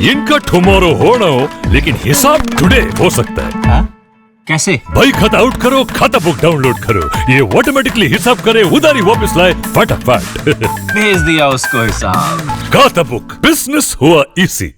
इनका टुमारो हो ना हो, लेकिन हिसाब टुडे हो सकता है। हाँ? कैसे? भाई खाता आउट करो, खाता बुक डाउनलोड करो, ये ऑटोमेटिकली हिसाब करे, उधारी वापस लाए फटाफट। भेज दिया उसको हिसाब। खाता बुक, बिजनेस हुआ इजी।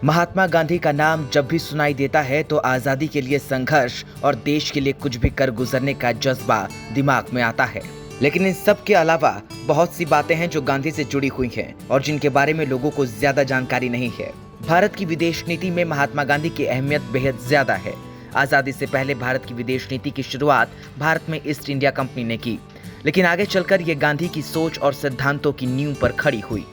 महात्मा गांधी का नाम जब भी सुनाई देता है तो आजादी के लिए संघर्ष और देश के लिए कुछ भी कर गुजरने का जज्बा दिमाग में आता है। लेकिन इन सब के अलावा बहुत सी बातें हैं जो गांधी से जुड़ी हुई हैं और जिनके बारे में लोगों को ज्यादा जानकारी नहीं है। भारत की विदेश नीति में महात्मा गांधी की अहमियत बेहद ज्यादा है। आजादी से पहले भारत की विदेश नीति की शुरुआत भारत में ईस्ट इंडिया कंपनी ने की, लेकिन आगे चलकर ये गांधी की सोच और सिद्धांतों की नींव पर खड़ी हुई।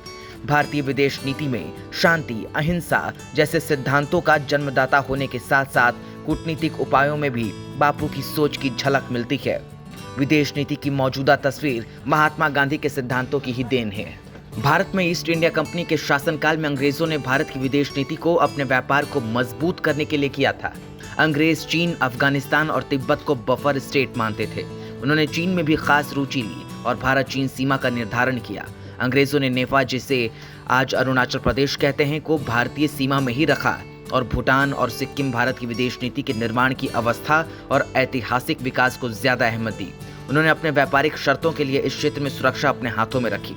भारतीय विदेश नीति में शांति, अहिंसा जैसे सिद्धांतों का जन्मदाता होने के साथ साथ कूटनीतिक उपायों में भी बापू की सोच की झलक मिलती है। विदेश नीति की मौजूदा तस्वीर महात्मा गांधी के सिद्धांतों की ही देन है। भारत में ईस्ट इंडिया कंपनी के शासनकाल में अंग्रेजों ने भारत की विदेश नीति को अपने व्यापार को मजबूत करने के लिए किया था। अंग्रेज चीन, अफगानिस्तान और तिब्बत को बफर स्टेट मानते थे। उन्होंने चीन में भी खास रुचि ली और भारत चीन सीमा का निर्धारण किया। अंग्रेजों ने नेपाल, जिसे आज अरुणाचल प्रदेश कहते हैं, को भारतीय सीमा में ही रखा और भूटान और सिक्किम भारत की विदेश नीति के निर्माण की अवस्था और ऐतिहासिक विकास को ज्यादा अहमियत दी। उन्होंने अपने व्यापारिक शर्तों के लिए इस क्षेत्र में सुरक्षा अपने हाथों में रखी।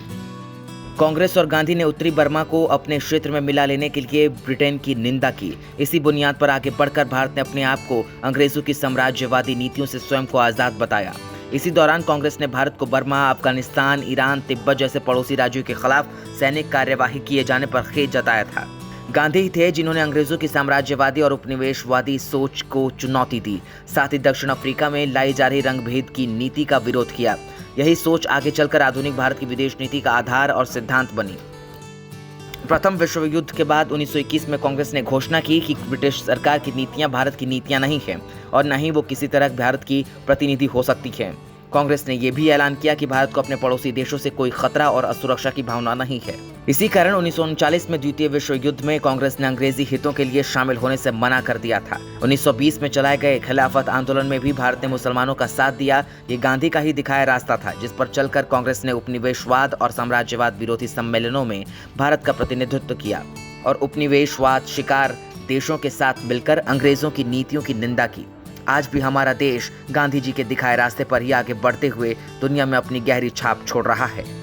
कांग्रेस और गांधी ने उत्तरी बर्मा को अपने क्षेत्र में मिला लेने के लिए ब्रिटेन की निंदा की। इसी बुनियाद पर आगे बढ़कर भारत ने अपने आप को अंग्रेजों की साम्राज्यवादी नीतियों से स्वयं को आजाद बताया। इसी दौरान कांग्रेस ने भारत को बर्मा, अफगानिस्तान, ईरान, तिब्बत जैसे पड़ोसी राज्यों के खिलाफ सैनिक कार्यवाही किए जाने पर खेद जताया था। गांधी ही थे जिन्होंने अंग्रेजों की साम्राज्यवादी और उपनिवेशवादी सोच को चुनौती दी। साथ ही दक्षिण अफ्रीका में लाई जा रही रंगभेद की नीति का विरोध किया। यही सोच आगे चलकर आधुनिक भारत की विदेश नीति का आधार और सिद्धांत बनी। प्रथम विश्व युद्ध के बाद 1921 में कांग्रेस ने घोषणा की कि ब्रिटिश सरकार की नीतियां भारत की नीतियां नहीं हैं और न ही वो किसी तरह भारत की प्रतिनिधि हो सकती है। कांग्रेस ने यह भी ऐलान किया कि भारत को अपने पड़ोसी देशों से कोई खतरा और असुरक्षा की भावना नहीं है। इसी कारण 1939 में द्वितीय विश्व युद्ध में कांग्रेस ने अंग्रेजी हितों के लिए शामिल होने से मना कर दिया था। 1920 में चलाए गए खिलाफत आंदोलन में भी भारत ने मुसलमानों का साथ दिया। ये गांधी का ही दिखाया रास्ता था, जिस पर चलकर कांग्रेस ने उपनिवेशवाद और साम्राज्यवाद विरोधी सम्मेलनों में भारत का प्रतिनिधित्व किया और उपनिवेशवाद शिकार देशों के साथ मिलकर अंग्रेजों की नीतियों की निंदा की। आज भी हमारा देश गांधी जी के दिखाए रास्ते पर ही आगे बढ़ते हुए दुनिया में अपनी गहरी छाप छोड़ रहा है।